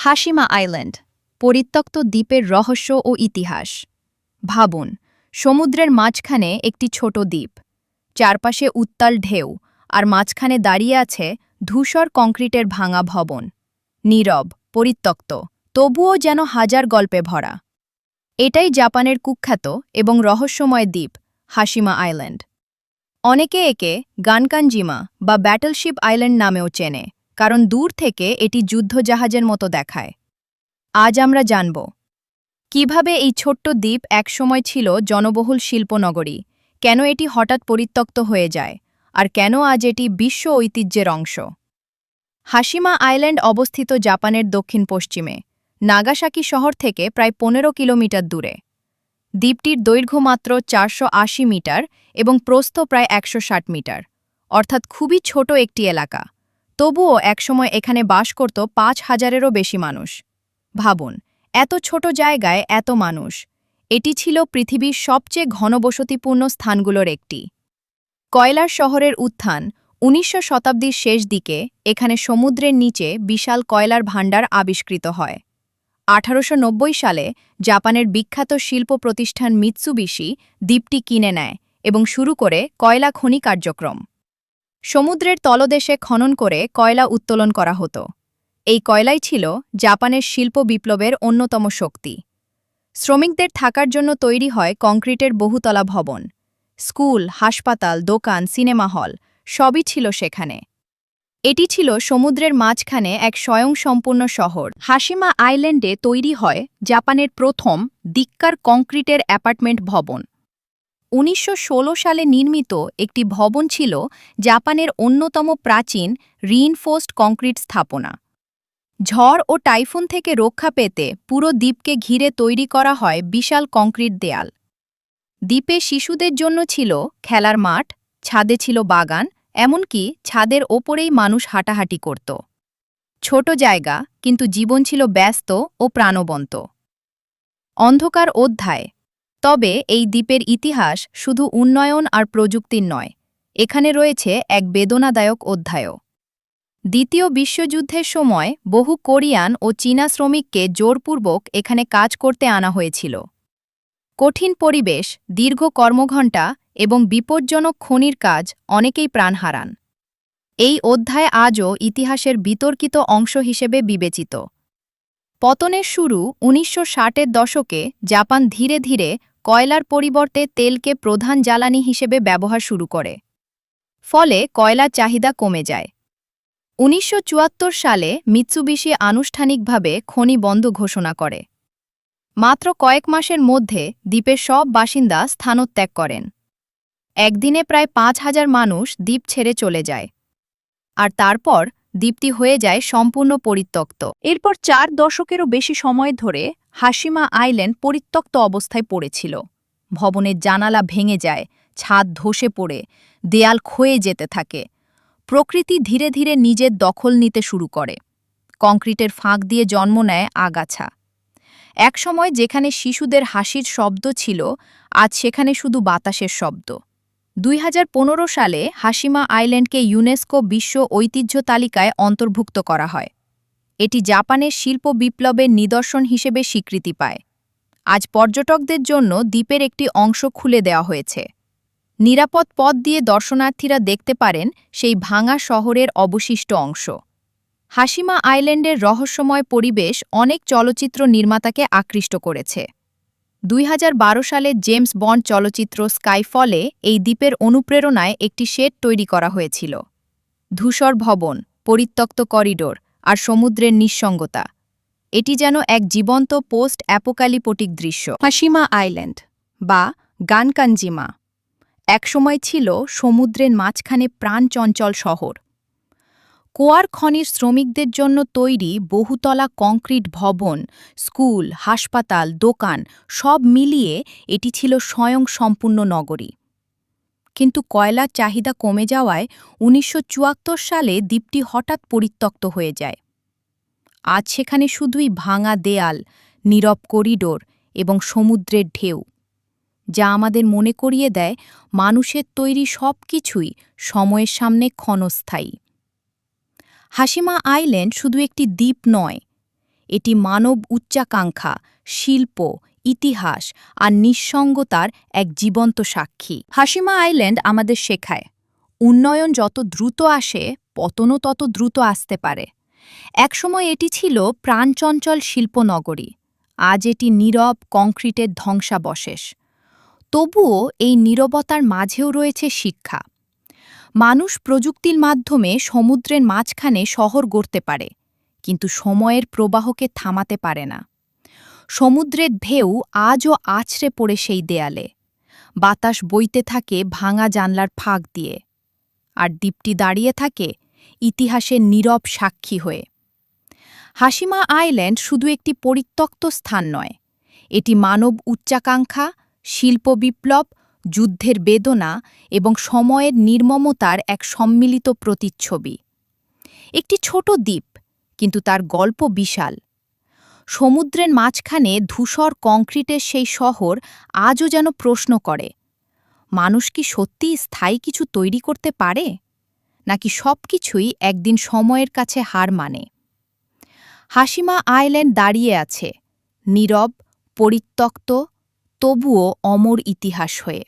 হাশিমা island, পরিত্যক্ত দ্বীপের রহস্য ও ইতিহাস। ভাবুন, সমুদ্রের মাঝখানে একটি ছোট দ্বীপ, চারপাশে উত্তাল ঢেউ, আর মাঝখানে দাঁড়িয়ে আছে ধূসর কংক্রিটের ভাঙা ভবন। নীরব, পরিত্যক্ত, তবুও যেন হাজার গল্পে ভরা। এটাই জাপানের কুখ্যাত এবং রহস্যময় দ্বীপ, হাশিমা আইল্যান্ড। অনেকে একে গানকানজিমা বা ব্যাটলশিপ আইল্যান্ড নামেও চেনে, কারণ দূর থেকে এটি যুদ্ধজাহাজের মতো দেখায়। আজ আমরা জানব কিভাবে এই ছোট্ট দ্বীপ একসময় ছিল জনবহুল শিল্পনগরী, কেন এটি হঠাৎ পরিত্যক্ত হয়ে যায়, আর কেন আজ এটি বিশ্ব ঐতিহ্যের অংশ। হাশিমা আইল্যান্ড অবস্থিত জাপানের দক্ষিণ পশ্চিমে, নাগাসাকি শহর থেকে প্রায় 15 কিলোমিটার দূরে। দ্বীপটির দৈর্ঘ্য মাত্র 480 মিটার এবং প্রস্থ প্রায় 160 মিটার, অর্থাৎ খুবই ছোট একটি এলাকা। তবুও একসময় এখানে বাস করত 5,000-এরও বেশি মানুষ। ভাবুন, এত ছোট জায়গায় এত মানুষ। এটি ছিল পৃথিবীর সবচেয়ে ঘনবসতিপূর্ণ স্থানগুলোর একটি। কয়লার শহরের উত্থান 19শো শতাব্দীর শেষ দিকে এখানে সমুদ্রের নিচে বিশাল কয়লার ভাণ্ডার আবিষ্কৃত হয়। 1890 সালে জাপানের বিখ্যাত শিল্প প্রতিষ্ঠান মিৎসুবিশি দ্বীপটি কিনে নেয় এবং শুরু করে কয়লা খনি কার্যক্রম। সমুদ্রের তলদেশে খনন করে কয়লা উত্তোলন করা হতো। এই কয়লাই ছিল জাপানের শিল্প বিপ্লবের অন্যতম শক্তি। শ্রমিকদের থাকার জন্য তৈরি হয় কংক্রিটের বহুতলা ভবন। স্কুল, হাসপাতাল, দোকান, সিনেমা হল সবই ছিল সেখানে। এটি ছিল সমুদ্রের মাঝখানে এক স্বয়ংসম্পূর্ণ শহর। হাশিমা আইল্যান্ডে তৈরি হয় জাপানের প্রথম দিক্কার কংক্রিটের অ্যাপার্টমেন্ট ভবন। 1916 সালে নির্মিত একটি ভবন ছিল জাপানের অন্যতম প্রাচীন রিইনফোর্সড কংক্রিট স্থাপনা। ঝড় ও টাইফুন থেকে রক্ষা পেতে পুরো দ্বীপকে ঘিরে তৈরি করা হয় বিশাল কংক্রিট দেয়াল। দ্বীপে শিশুদের জন্য ছিল খেলার মাঠ, ছাদে ছিল বাগান, এমনকি ছাদের ওপরেই মানুষ হাঁটাহাঁটি করত। ছোট জায়গা, কিন্তু জীবন ছিল ব্যস্ত ও প্রাণবন্ত। অন্ধকার অধ্যায়। তবে এই দ্বীপের ইতিহাস শুধু উন্নয়ন আর প্রযুক্তির নয়, এখানে রয়েছে এক বেদনাদায়ক অধ্যায়ও। দ্বিতীয় বিশ্বযুদ্ধের সময় বহু কোরিয়ান ও চীনা শ্রমিককে জোরপূর্বক এখানে কাজ করতে আনা হয়েছিল। কঠিন পরিবেশ, দীর্ঘ কর্মঘণ্টা এবং বিপজ্জনক খনির কাজ অনেকেই প্রাণ হারান। এই অধ্যায় আজও ইতিহাসের বিতর্কিত অংশ হিসেবে বিবেচিত। পতনের শুরু 1960-এর দশকে জাপান ধীরে ধীরে কয়লার পরিবর্তে তেলকে প্রধান জ্বালানি হিসেবে ব্যবহার শুরু করে। ফলে কয়লার চাহিদা কমে যায়। 1974 সালে মিৎসুবিশি আনুষ্ঠানিকভাবে খনি বন্ধ ঘোষণা করে। মাত্র কয়েক মাসের মধ্যে দ্বীপের সব বাসিন্দা স্থানত্যাগ করেন। একদিনে প্রায় 5,000 মানুষ দ্বীপ ছেড়ে চলে যায়। আর তারপর দ্বীপটি হয়ে যায় সম্পূর্ণ পরিত্যক্ত। এরপর 4 দশকেরও বেশি সময় ধরে হাশিমা আইল্যান্ড পরিত্যক্ত অবস্থায় পড়েছিল। ভবনের জানালা ভেঙে যায়, ছাদ ধসে পড়ে, দেয়াল ক্ষয়ে যেতে থাকে। প্রকৃতি ধীরে ধীরে নিজের দখল নিতে শুরু করে। কংক্রিটের ফাঁক দিয়ে জন্ম নেয় আগাছা। একসময় যেখানে শিশুদের হাসির শব্দ ছিল, আজ সেখানে শুধু বাতাসের শব্দ। 2015 সালে হাশিমা আইল্যান্ডকে ইউনেস্কো বিশ্ব ঐতিহ্য তালিকায় অন্তর্ভুক্ত করা হয়। এটি জাপানের শিল্প বিপ্লবের নিদর্শন হিসেবে স্বীকৃতি পায়। আজ পর্যটকদের জন্য দ্বীপের একটি অংশ খুলে দেওয়া হয়েছে। নিরাপদ পথ দিয়ে দর্শনার্থীরা দেখতে পারেন সেই ভাঙা শহরের অবশিষ্ট অংশ। হাশিমা আইল্যান্ডের রহস্যময় পরিবেশ অনেক চলচ্চিত্র নির্মাতাকে আকৃষ্ট করেছে। 2012 সালে জেমস বন্ড চলচ্চিত্র স্কাইফলে এই দ্বীপের অনুপ্রেরণায় একটি সেট তৈরি করা হয়েছিল। ধূসর ভবন, পরিত্যক্ত করিডোর আর সমুদ্রের নিঃসঙ্গতা, এটি যেন এক জীবন্ত পোস্ট অ্যাপোকালিপটিক দৃশ্য। হাশিমা আইল্যান্ড বা গানকানজিমা একসময় ছিল সমুদ্রের মাঝখানে প্রাণচঞ্চল শহর। কোয়ার খনির শ্রমিকদের জন্য তৈরি বহুতলা কংক্রিট ভবন, স্কুল, হাসপাতাল, দোকান সব মিলিয়ে এটি ছিল স্বয়ংসম্পূর্ণ নগরী। কিন্তু কয়লার চাহিদা কমে যাওয়ায় 1974 সালে দ্বীপটি হঠাৎ পরিত্যক্ত হয়ে যায়। আজ সেখানে শুধুই ভাঙা দেয়াল, নীরব করিডোর এবং সমুদ্রের ঢেউ, যা আমাদের মনে করিয়ে দেয় মানুষের তৈরি সবকিছুই সময়ের সামনে ক্ষণস্থায়ী। হাশিমা আইল্যান্ড শুধু একটি দ্বীপ নয়, এটি মানব উচ্চাকাঙ্ক্ষা, শিল্প, ইতিহাস আর নিঃসঙ্গতার এক জীবন্ত সাক্ষী। হাশিমা আইল্যান্ড আমাদের শেখায়, উন্নয়ন যত দ্রুত আসে, পতনও তত দ্রুত আসতে পারে। একসময় এটি ছিল প্রাণচঞ্চল শিল্পনগরী, আজ এটি নীরব কংক্রিটের ধ্বংসাবশেষ। তবুও এই নীরবতার মাঝেও রয়েছে শিক্ষা। মানুষ প্রযুক্তির মাধ্যমে সমুদ্রের মাঝখানে শহর গড়তে পারে, কিন্তু সময়ের প্রবাহকে থামাতে পারে না। সমুদ্রের ঢেউ আজও আছড়ে পড়ে সেই দেয়ালে, বাতাস বইতে থাকে ভাঙা জানলার ফাঁক দিয়ে, আর দ্বীপটি দাঁড়িয়ে থাকে ইতিহাসের নীরব সাক্ষী হয়ে। হাশিমা আইল্যান্ড শুধু একটি পরিত্যক্ত স্থান নয়, এটি মানব উচ্চাকাঙ্ক্ষা, শিল্প বিপ্লব, যুদ্ধের বেদনা এবং সময়ের নির্মমতার এক সম্মিলিত প্রতিচ্ছবি। একটি ছোট দ্বীপ, কিন্তু তার গল্প বিশাল। সমুদ্রের মাঝখানে ধূসর কংক্রিটের সেই শহর আজও যেন প্রশ্ন করে, মানুষ কি সত্যিই স্থায়ী কিছু তৈরি করতে পারে, নাকি সবকিছুই একদিন সময়ের কাছে হার মানে? হাশিমা আইল্যান্ড দাঁড়িয়ে আছে, নীরব, পরিত্যক্ত, তবুও অমর ইতিহাস হয়ে।